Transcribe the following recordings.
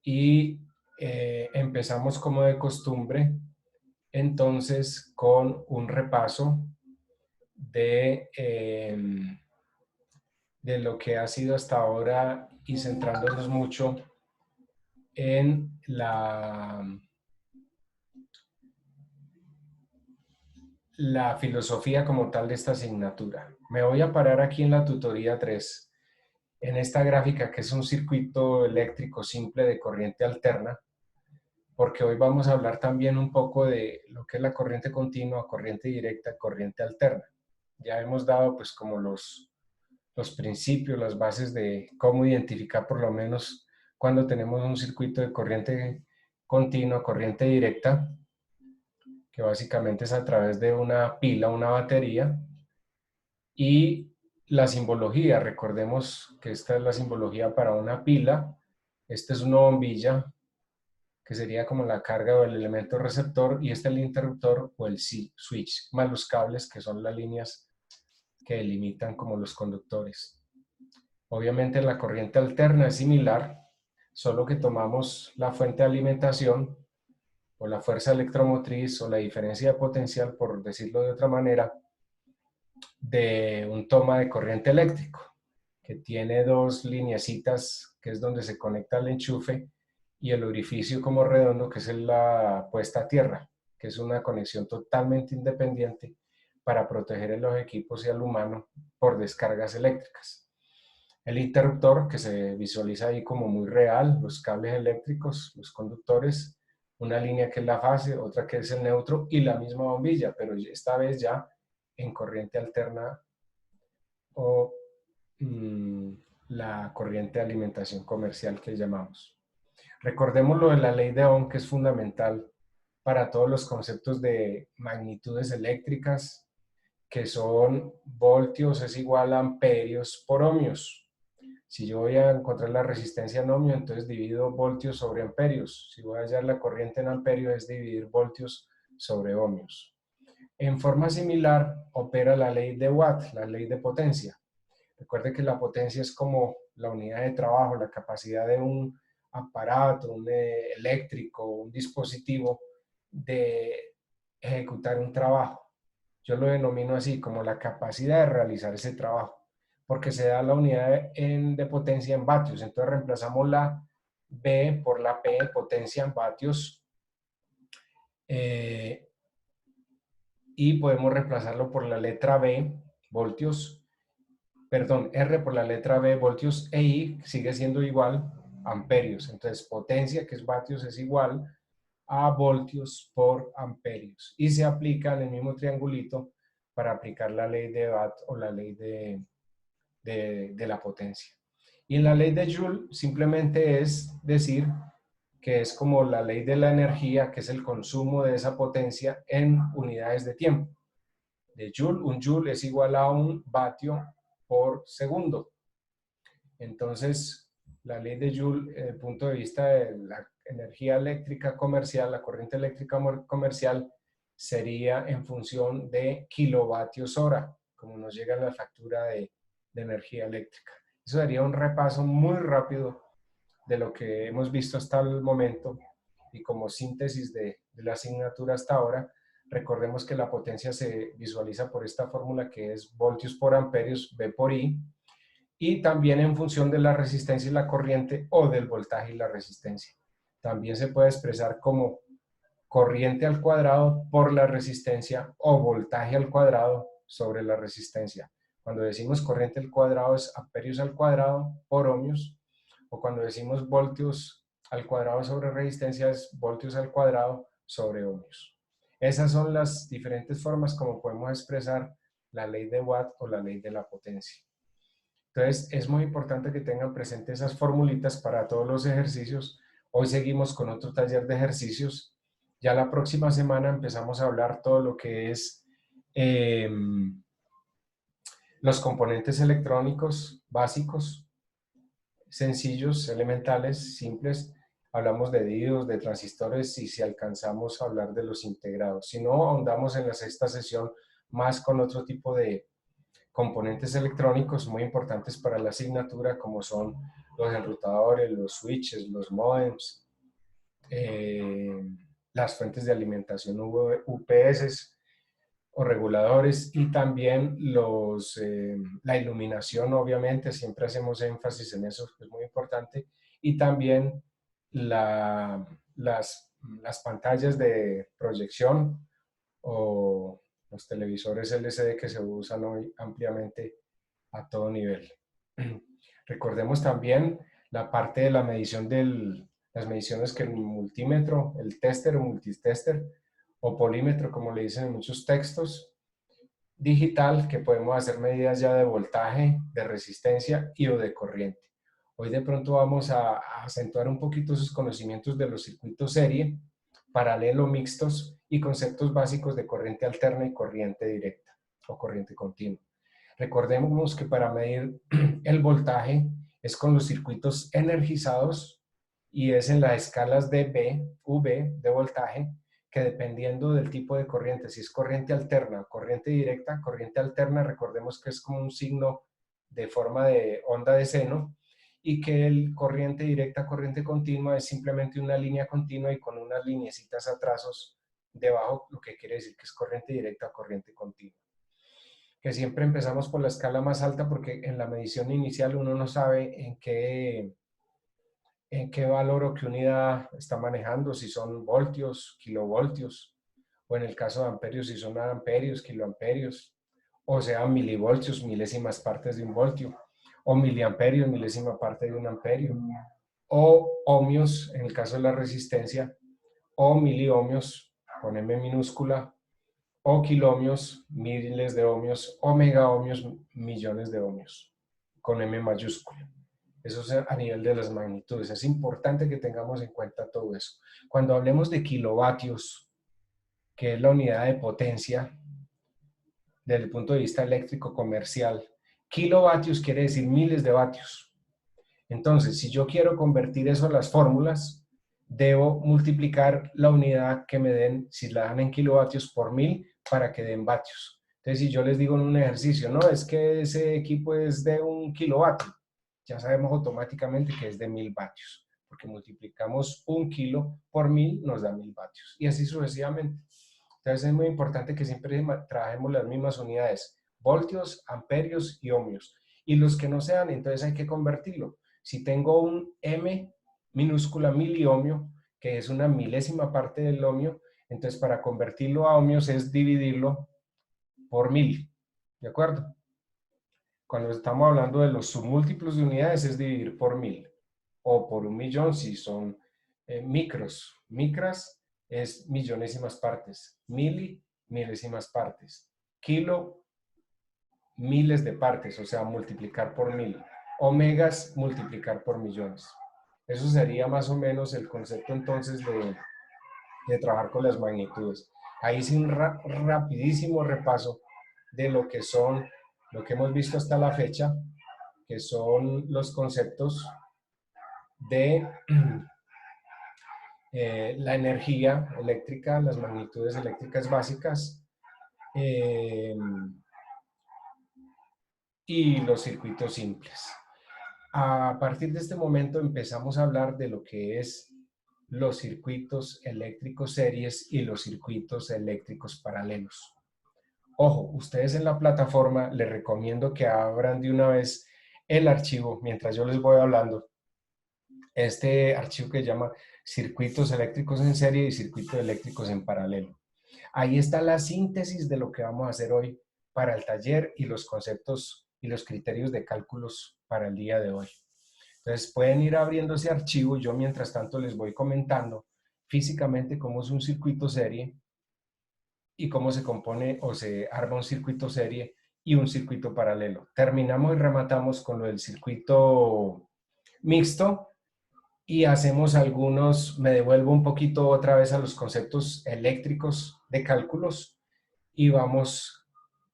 y empezamos como de costumbre entonces con un repaso de lo que ha sido hasta ahora y centrándonos mucho en la filosofía como tal de esta asignatura. Me voy a parar aquí en la tutoría 3, en esta gráfica que es un circuito eléctrico simple de corriente alterna, porque hoy vamos a hablar también un poco de lo que es la corriente continua, corriente directa, corriente alterna. Ya hemos dado pues como los principios, las bases de cómo identificar por lo menos cuando tenemos un circuito de corriente continua, corriente directa, que básicamente es a través de una pila, una batería, y la simbología. Recordemos que esta es la simbología para una pila, esta es una bombilla, que sería como la carga o el elemento receptor, y este es el interruptor o el switch, más los cables que son las líneas que delimitan como los conductores. Obviamente la corriente alterna es similar, solo que tomamos la fuente de alimentación o la fuerza electromotriz o la diferencia de potencial, por decirlo de otra manera, de un toma de corriente eléctrico, que tiene dos lineecitas, que es donde se conecta el enchufe, y el orificio como redondo, que es la puesta a tierra, que es una conexión totalmente independiente para proteger a los equipos y al humano por descargas eléctricas. El interruptor, que se visualiza ahí como muy real, los cables eléctricos, los conductores, una línea que es la fase, otra que es el neutro, y la misma bombilla, pero esta vez ya en corriente alterna o la corriente de alimentación comercial que llamamos. Recordemos lo de la ley de Ohm, que es fundamental para todos los conceptos de magnitudes eléctricas, que son voltios es igual a amperios por ohmios. Si yo voy a encontrar la resistencia en ohmio, entonces divido voltios sobre amperios. Si voy a hallar la corriente en amperios, es dividir voltios sobre ohmios. En forma similar opera la ley de Watt, la ley de potencia. Recuerde que la potencia es como la unidad de trabajo, la capacidad de un aparato, un eléctrico, un dispositivo de ejecutar un trabajo. Yo lo denomino así, como la capacidad de realizar ese trabajo, porque se da la unidad de potencia en vatios. Entonces reemplazamos la B por la P, potencia en vatios, y podemos reemplazarlo por la letra B, voltios, perdón, R por la letra B, voltios, e I sigue siendo igual, amperios. Entonces, potencia, que es vatios, es igual a voltios por amperios. Y se aplica en el mismo triangulito para aplicar la ley de Watt o la ley de la potencia. Y en la ley de Joule simplemente es decir que es como la ley de la energía, que es el consumo de esa potencia en unidades de tiempo. De Joule, un Joule es igual a un vatio por segundo. Entonces, la ley de Joule, desde el punto de vista de la energía eléctrica comercial, la corriente eléctrica comercial, sería en función de kilovatios hora, como nos llega la factura de energía eléctrica. Eso sería un repaso muy rápido de lo que hemos visto hasta el momento, y como síntesis de la asignatura hasta ahora, recordemos que la potencia se visualiza por esta fórmula que es voltios por amperios, V por I, y también en función de la resistencia y la corriente, o del voltaje y la resistencia. También se puede expresar como corriente al cuadrado por la resistencia, o voltaje al cuadrado sobre la resistencia. Cuando decimos corriente al cuadrado es amperios al cuadrado por ohmios, o cuando decimos voltios al cuadrado sobre resistencia es voltios al cuadrado sobre ohmios. Esas son las diferentes formas como podemos expresar la ley de Watt o la ley de la potencia. Entonces, es muy importante que tengan presente esas formulitas para todos los ejercicios. Hoy seguimos con otro taller de ejercicios. Ya la próxima semana empezamos a hablar todo lo que es los componentes electrónicos básicos, sencillos, elementales, simples. Hablamos de diodos, de transistores, y si alcanzamos a hablar de los integrados. Si no, ahondamos en la sexta sesión más con otro tipo de componentes electrónicos muy importantes para la asignatura, como son los enrutadores, los switches, los modems, las fuentes de alimentación UPS o reguladores, y también la iluminación, obviamente, siempre hacemos énfasis en eso, es muy importante, y también las pantallas de proyección o los televisores LCD que se usan hoy ampliamente a todo nivel. Recordemos también la parte de la medición las mediciones que el multímetro, el tester o multitester o polímetro, como le dicen en muchos textos, digital, que podemos hacer medidas ya de voltaje, de resistencia y o de corriente. Hoy de pronto vamos a acentuar un poquito sus conocimientos de los circuitos serie, paralelo, mixtos y conceptos básicos de corriente alterna y corriente directa o corriente continua. Recordemos que para medir el voltaje es con los circuitos energizados y es en las escalas de V de voltaje, que dependiendo del tipo de corriente, si es corriente alterna o corriente directa, corriente alterna, recordemos que es como un signo de forma de onda de seno, y que el corriente directa, corriente continua es simplemente una línea continua y con unas lineecitas atrasos debajo, lo que quiere decir que es corriente directa o corriente continua. Que siempre empezamos por la escala más alta porque en la medición inicial uno no sabe en qué valor o qué unidad está manejando, si son voltios, kilovoltios, o en el caso de amperios, si son amperios, kiloamperios, o sea, milivoltios, milésimas partes de un voltio, o miliamperios, milésima parte de un amperio, o ohmios, en el caso de la resistencia, o miliohmios, con M minúscula, o kiloohmios, miles de ohmios, o megaohmios, millones de ohmios, con M mayúscula. Eso es a nivel de las magnitudes. Es importante que tengamos en cuenta todo eso. Cuando hablemos de kilovatios, que es la unidad de potencia desde el punto de vista eléctrico comercial, kilovatios quiere decir miles de vatios. Entonces, si yo quiero convertir eso a las fórmulas, debo multiplicar la unidad que me den, si la dan en kilovatios, por 1000 para que den vatios. Entonces, si yo les digo en un ejercicio, no, es que ese equipo es de 1 kilovatio, ya sabemos automáticamente que es de 1000 vatios, porque multiplicamos 1 kilo por 1000, nos da 1000 vatios, y así sucesivamente. Entonces, es muy importante que siempre trabajemos las mismas unidades, voltios, amperios y ohmios. Y los que no sean, entonces hay que convertirlo. Si tengo un M minúscula miliohmio, que es una milésima parte del ohmio, entonces para convertirlo a ohmios es dividirlo por 1000, ¿de acuerdo? Cuando estamos hablando de los submúltiplos de unidades es dividir por 1000 o por 1.000.000 si son micros. Micras es millonésimas partes, mili, milésimas partes, kilo, miles de partes, o sea, multiplicar por 1000. Omegas, multiplicar por millones. Eso sería más o menos el concepto entonces de trabajar con las magnitudes. Ahí sí un rapidísimo repaso de lo que son, lo que hemos visto hasta la fecha, que son los conceptos de la energía eléctrica, las magnitudes eléctricas básicas, y los circuitos simples. A partir de este momento empezamos a hablar de lo que es los circuitos eléctricos series y los circuitos eléctricos paralelos. Ojo, ustedes en la plataforma les recomiendo que abran de una vez el archivo mientras yo les voy hablando. Este archivo que se llama circuitos eléctricos en serie y circuitos eléctricos en paralelo. Ahí está la síntesis de lo que vamos a hacer hoy para el taller y los conceptos y los criterios de cálculos para el día de hoy. Entonces pueden ir abriendo ese archivo y yo mientras tanto les voy comentando físicamente cómo es un circuito serie y cómo se compone o se arma un circuito serie y un circuito paralelo. Terminamos y rematamos con lo del circuito mixto y hacemos algunos, me devuelvo un poquito otra vez a los conceptos eléctricos de cálculos y vamos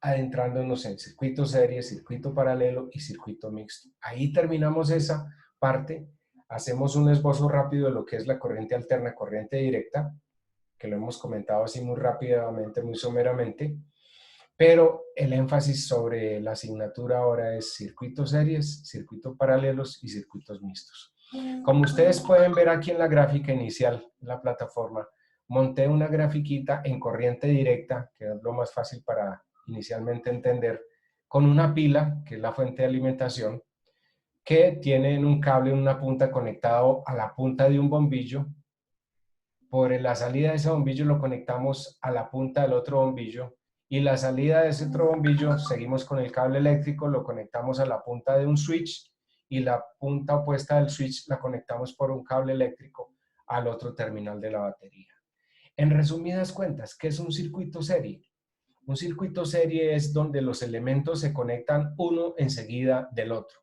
adentrándonos en circuito serie, circuito paralelo y circuito mixto. Ahí terminamos esa parte, hacemos un esbozo rápido de lo que es la corriente alterna, corriente directa, que lo hemos comentado así muy rápidamente, muy someramente, Pero el énfasis sobre la asignatura ahora es circuitos series, circuitos paralelos y circuitos mixtos. Como ustedes pueden ver aquí en la gráfica inicial, en la plataforma, monté una grafiquita en corriente directa, que es lo más fácil para inicialmente entender, con una pila, que es la fuente de alimentación, que tiene en un cable en una punta conectado a la punta de un bombillo. Por la salida de ese bombillo lo conectamos a la punta del otro bombillo y la salida de ese otro bombillo seguimos con el cable eléctrico, lo conectamos a la punta de un switch y la punta opuesta del switch la conectamos por un cable eléctrico al otro terminal de la batería. En resumidas cuentas, ¿qué es un circuito serie? Un circuito serie es donde los elementos se conectan uno enseguida del otro.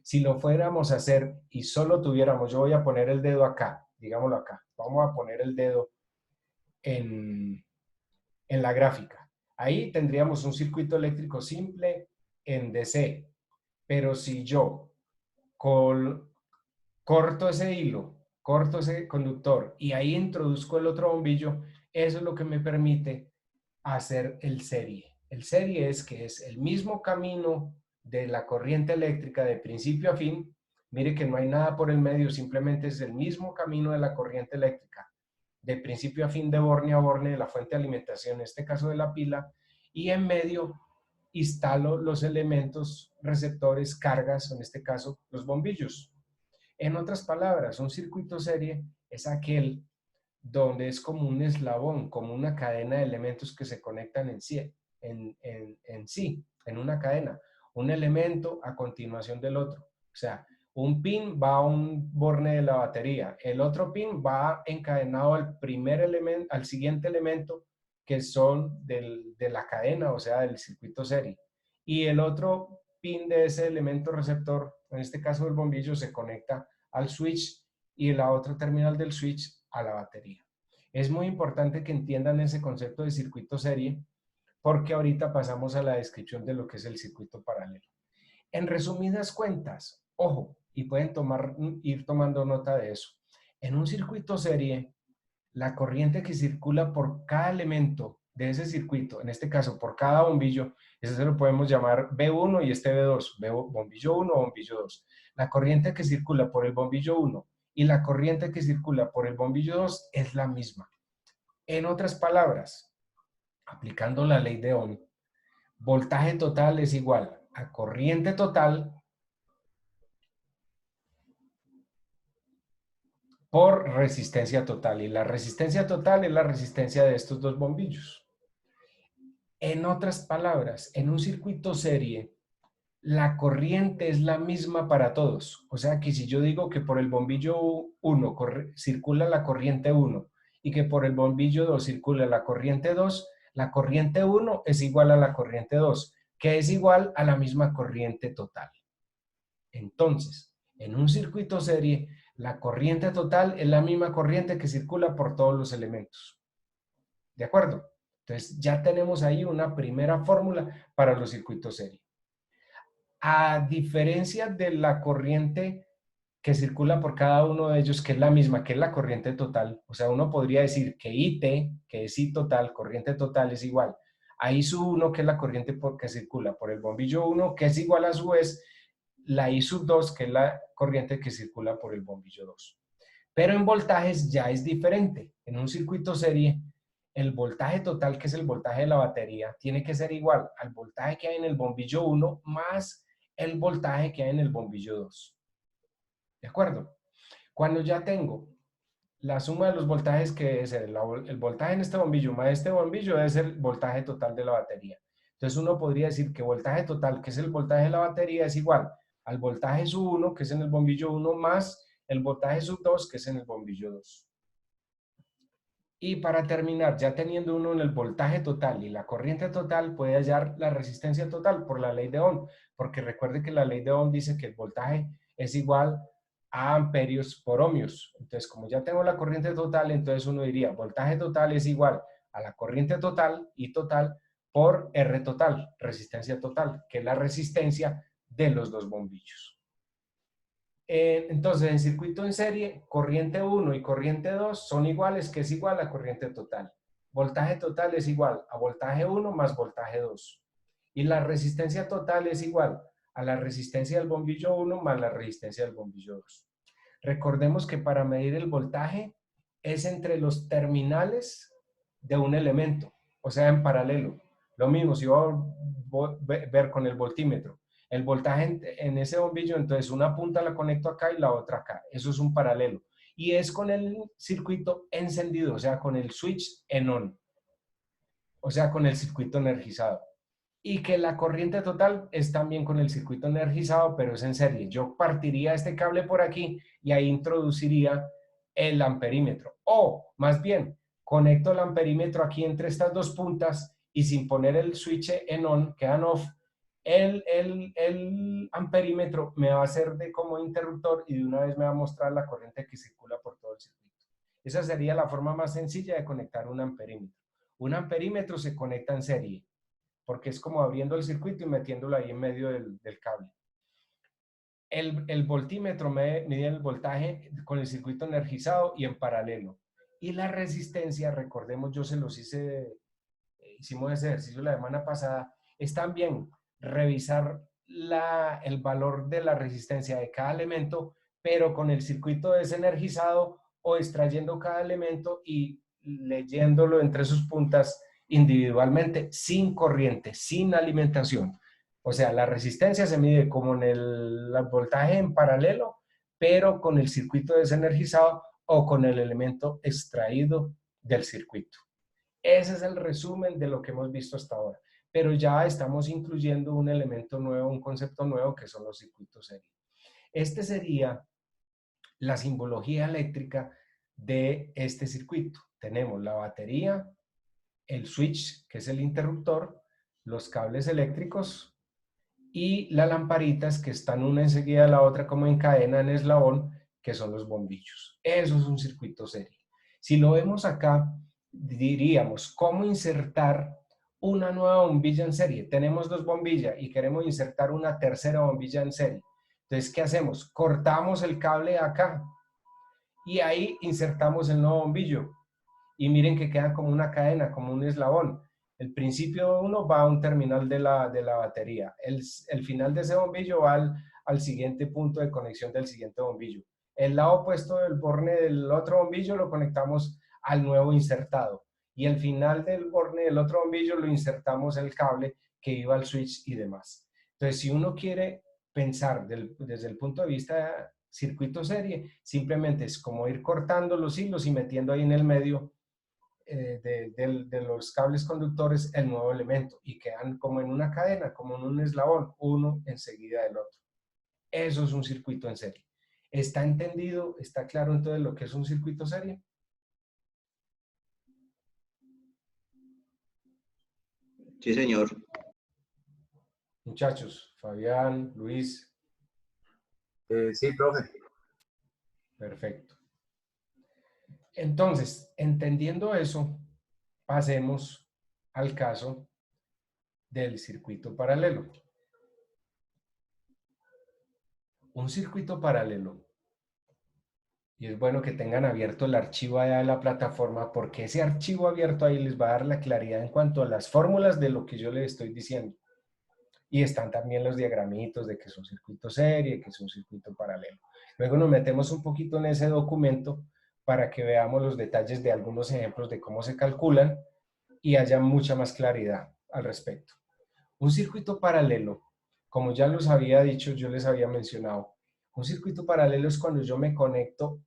Si lo fuéramos a hacer y solo tuviéramos, yo voy a poner el dedo acá, digámoslo acá, vamos a poner el dedo en, en la gráfica. Ahí tendríamos un circuito eléctrico simple en DC, pero si yo corto ese hilo, corto ese conductor y ahí introduzco el otro bombillo, eso es lo que me permite hacer el serie. El serie es que es el mismo camino de la corriente eléctrica de principio a fin. Mire que no hay nada por el medio, simplemente es el mismo camino de la corriente eléctrica de principio a fin, de borne a borne, de la fuente de alimentación, en este caso de la pila, y en medio instalo los elementos receptores, cargas, en este caso los bombillos. En otras palabras, un circuito serie es aquel donde es como un eslabón, como una cadena de elementos que se conectan en sí, en una cadena. Un elemento a continuación del otro. O sea, un pin va a un borne de la batería, el otro pin va encadenado al primer elemento, al siguiente elemento que son de la cadena, o sea, del circuito serie. Y el otro pin de ese elemento receptor, en este caso el bombillo, se conecta al switch y la otra terminal del switch a la batería. Es muy importante que entiendan ese concepto de circuito serie porque ahorita pasamos a la descripción de lo que es el circuito paralelo. En resumidas cuentas, ojo, y pueden ir tomando nota de eso. En un circuito serie, la corriente que circula por cada elemento de ese circuito, en este caso por cada bombillo, ese se lo podemos llamar B1 y este B2, bombillo 1 o bombillo 2. La corriente que circula por el bombillo 1 y la corriente que circula por el bombillo 2 es la misma. En otras palabras, aplicando la ley de Ohm, voltaje total es igual a corriente total por resistencia total. Y la resistencia total es la resistencia de estos dos bombillos. En otras palabras, en un circuito serie, la corriente es la misma para todos. O sea que si yo digo que por el bombillo 1 circula la corriente 1 y que por el bombillo 2 circula la corriente 1 es igual a la corriente 2, que es igual a la misma corriente total. Entonces, en un circuito serie, la corriente total es la misma corriente que circula por todos los elementos. ¿De acuerdo? Entonces, ya tenemos ahí una primera fórmula para los circuitos serie. A diferencia de la corriente que circula por cada uno de ellos, que es la misma, que es la corriente total, o sea, uno podría decir que IT, que es I total, corriente total, es igual a I sub 1, que es la corriente que circula por el bombillo 1, que es igual a su vez la I sub 2, que es la corriente que circula por el bombillo 2. Pero en voltajes ya es diferente. En un circuito serie, el voltaje total, que es el voltaje de la batería, tiene que ser igual al voltaje que hay en el bombillo 1 más el voltaje que hay en el bombillo 2. ¿De acuerdo? Cuando ya tengo la suma de los voltajes, que debe ser el voltaje en este bombillo más este bombillo, debe ser el voltaje total de la batería. Entonces uno podría decir que voltaje total, que es el voltaje de la batería, es igual al voltaje sub 1, que es en el bombillo 1, más el voltaje sub 2, que es en el bombillo 2. Y para terminar, ya teniendo uno en el voltaje total y la corriente total, puede hallar la resistencia total por la ley de Ohm, porque recuerde que la ley de Ohm dice que el voltaje es igual a amperios por ohmios. Entonces, como ya tengo la corriente total, entonces uno diría, voltaje total es igual a la corriente total, I total, por R total, resistencia total, que es la resistencia de los dos bombillos. Entonces, en circuito en serie, corriente 1 y corriente 2 son iguales, que es igual a corriente total. voltaje total es igual a voltaje 1 más voltaje 2. Y la resistencia total es igual a la resistencia del bombillo 1 más la resistencia del bombillo 2. Recordemos que para medir el voltaje es entre los terminales de un elemento, o sea, en paralelo. Lo mismo, si voy a ver con el voltímetro, el voltaje en ese bombillo, entonces una punta la conecto acá y la otra acá. Eso es un paralelo. Y es con el circuito encendido, o sea, con el switch en on, o sea, con el circuito energizado. Y que la corriente total es también con el circuito energizado, pero es en serie. Yo partiría este cable por aquí y ahí introduciría el amperímetro. O, más bien, conecto el amperímetro aquí entre estas dos puntas y sin poner el switch en on, quedan off, el amperímetro me va a hacer de como interruptor y de una vez me va a mostrar la corriente que circula por todo el circuito. Esa sería la forma más sencilla de conectar un amperímetro. Un amperímetro se conecta en serie, porque es como abriendo el circuito y metiéndolo ahí en medio del cable. El voltímetro mide el voltaje con el circuito energizado y en paralelo. Y la resistencia, recordemos, yo se los hicimos ese ejercicio la semana pasada, es también revisar el valor de la resistencia de cada elemento, pero con el circuito desenergizado o extrayendo cada elemento y leyéndolo entre sus puntas individualmente, sin corriente, sin alimentación. O sea, la resistencia se mide como en el voltaje en paralelo, pero con el circuito desenergizado o con el elemento extraído del circuito. Ese es el resumen de lo que hemos visto hasta ahora. Pero ya estamos incluyendo un elemento nuevo, un concepto nuevo, que son los circuitos serie. Este sería la simbología eléctrica de este circuito. Tenemos la batería, el switch, que es el interruptor, los cables eléctricos y las lamparitas que están una enseguida de la otra como en cadena, en eslabón, que son los bombillos. Eso es un circuito serie. Si lo vemos acá, diríamos, ¿cómo insertar una nueva bombilla en serie? Tenemos dos bombillas y queremos insertar una tercera bombilla en serie. Entonces, ¿qué hacemos? Cortamos el cable acá y ahí insertamos el nuevo bombillo. Y miren que queda como una cadena, como un eslabón. El principio uno va a un terminal de la batería. El final de ese bombillo va al siguiente punto de conexión del siguiente bombillo. El lado opuesto del borne del otro bombillo lo conectamos al nuevo insertado. Y el final del borne del otro bombillo lo insertamos el cable que iba al switch y demás. Entonces, si uno quiere pensar desde el punto de vista circuito serie, simplemente es como ir cortando los hilos y metiendo ahí en el medio de los cables conductores el nuevo elemento y quedan como en una cadena, como en un eslabón, uno enseguida del otro. Eso es un circuito en serie. ¿Está entendido? ¿Está claro entonces lo que es un circuito serie? Sí, señor. Muchachos, Fabián, Luis. Sí, profe. Perfecto. Entonces, entendiendo eso, pasemos al caso del circuito paralelo. Un circuito paralelo, y es bueno que tengan abierto el archivo allá de la plataforma, porque ese archivo abierto ahí les va a dar la claridad en cuanto a las fórmulas de lo que yo les estoy diciendo. Y están también los diagramitos de que es un circuito serie, que es un circuito paralelo. Luego nos metemos un poquito en ese documento para que veamos los detalles de algunos ejemplos de cómo se calculan y haya mucha más claridad al respecto. Un circuito paralelo, como ya los había dicho, yo les había mencionado, un circuito paralelo es cuando yo me conecto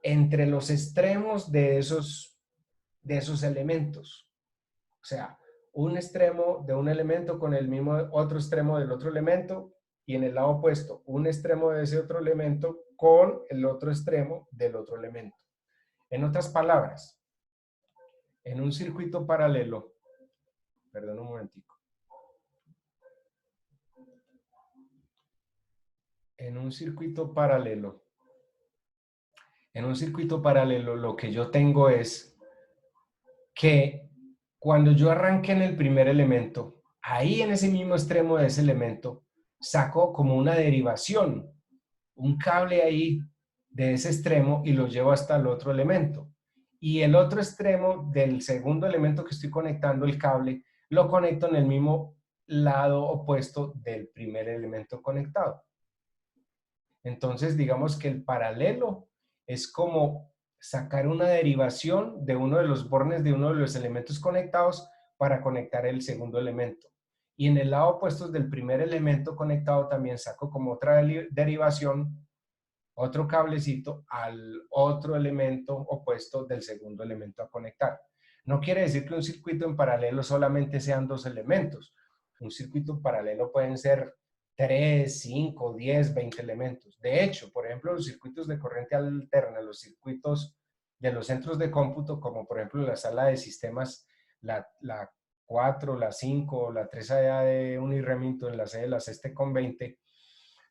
entre los extremos de esos elementos. O sea, un extremo de un elemento con el mismo otro extremo del otro elemento y en el lado opuesto, un extremo de ese otro elemento con el otro extremo del otro elemento. En otras palabras, en un circuito paralelo, perdón un momentico, en un circuito paralelo lo que yo tengo es que cuando yo arranque en el primer elemento, ahí en ese mismo extremo de ese elemento, saco como una derivación, un cable ahí de ese extremo y lo llevo hasta el otro elemento. y el otro extremo del segundo elemento que estoy conectando, el cable, lo conecto en el mismo lado opuesto del primer elemento conectado. Entonces, digamos que el paralelo es como sacar una derivación de uno de los bornes de uno de los elementos conectados para conectar el segundo elemento. Y en el lado opuesto del primer elemento conectado también saco como otra derivación, otro cablecito al otro elemento opuesto del segundo elemento a conectar. No quiere decir que un circuito en paralelo solamente sean dos elementos. Un circuito en paralelo pueden ser 3, 5, 10, 20 elementos. De hecho, por ejemplo, los circuitos de corriente alterna, los circuitos de los centros de cómputo, como por ejemplo la sala de sistemas, la 4, la 5, la 3 allá de Uniremington, la C de la CESTE con 20,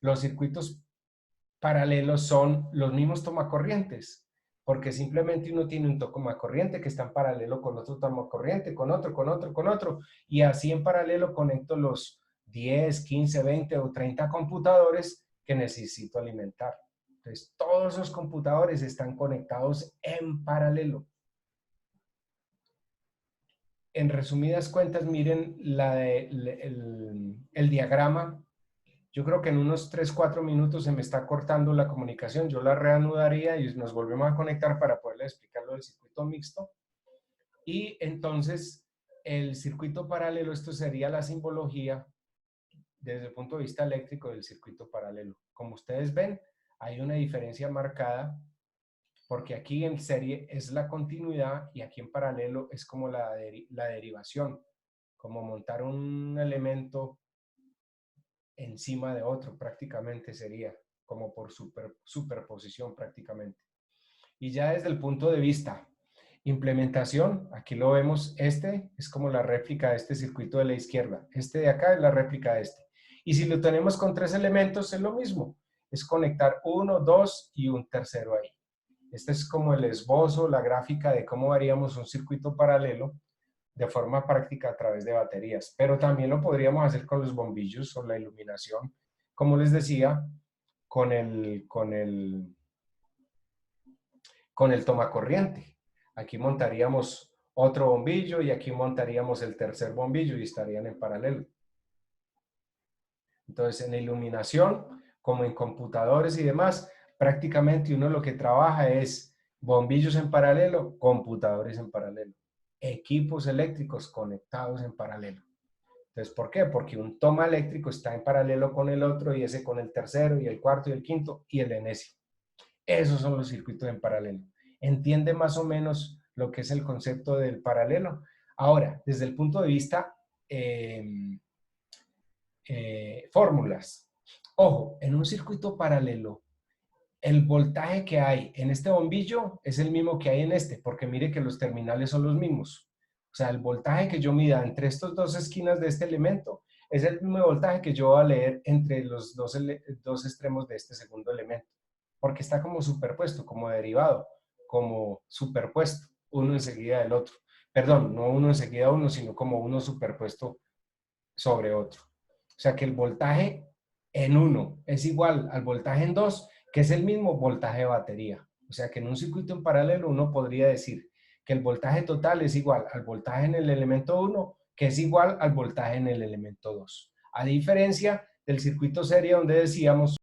los circuitos paralelos son los mismos tomacorrientes, porque simplemente uno tiene un tomacorriente que está en paralelo con otro tomacorriente, con otro, y así en paralelo conecto los 10, 15, 20 o 30 computadores que necesito alimentar. Entonces, todos esos computadores están conectados en paralelo. En resumidas cuentas, miren el diagrama. Yo creo que en unos 3, 4 minutos se me está cortando la comunicación. Yo la reanudaría y nos volvemos a conectar para poderle explicar lo del circuito mixto. Y entonces, el circuito paralelo, esto sería la simbología desde el punto de vista eléctrico del circuito paralelo. Como ustedes ven, hay una diferencia marcada porque aquí en serie es la continuidad y aquí en paralelo es como la derivación, como montar un elemento encima de otro prácticamente sería, como por superposición prácticamente. Y ya desde el punto de vista implementación, aquí lo vemos, este es como la réplica de este circuito de la izquierda, este de acá es la réplica de este. Y si lo tenemos con 3 elementos es lo mismo, es conectar 1, 2 y un tercero ahí. Este es como el esbozo, la gráfica de cómo haríamos un circuito paralelo de forma práctica a través de baterías, pero también lo podríamos hacer con los bombillos o la iluminación, como les decía, con el tomacorriente. Aquí montaríamos otro bombillo y aquí montaríamos el tercer bombillo y estarían en paralelo. Entonces, en iluminación, como en computadores y demás, prácticamente uno lo que trabaja es bombillos en paralelo, computadores en paralelo, equipos eléctricos conectados en paralelo. Entonces, ¿por qué? Porque un toma eléctrico está en paralelo con el otro y ese con el tercero y el cuarto y el quinto y el enésimo. Esos son los circuitos en paralelo. ¿Entiende más o menos lo que es el concepto del paralelo? Ahora, desde el punto de vista fórmulas. Ojo, en un circuito paralelo, el voltaje que hay en este bombillo es el mismo que hay en este, porque mire que los terminales son los mismos. O sea, el voltaje que yo mida entre estas dos esquinas de este elemento es el mismo voltaje que yo voy a leer entre los dos extremos de este segundo elemento, porque está como superpuesto, como derivado, como superpuesto, uno enseguida del otro. Perdón, no uno enseguida de uno, sino como uno superpuesto sobre otro. O sea que el voltaje en 1 es igual al voltaje en 2, que es el mismo voltaje de batería. O sea que en un circuito en paralelo uno podría decir que el voltaje total es igual al voltaje en el elemento 1, que es igual al voltaje en el elemento 2. A diferencia del circuito serie donde decíamos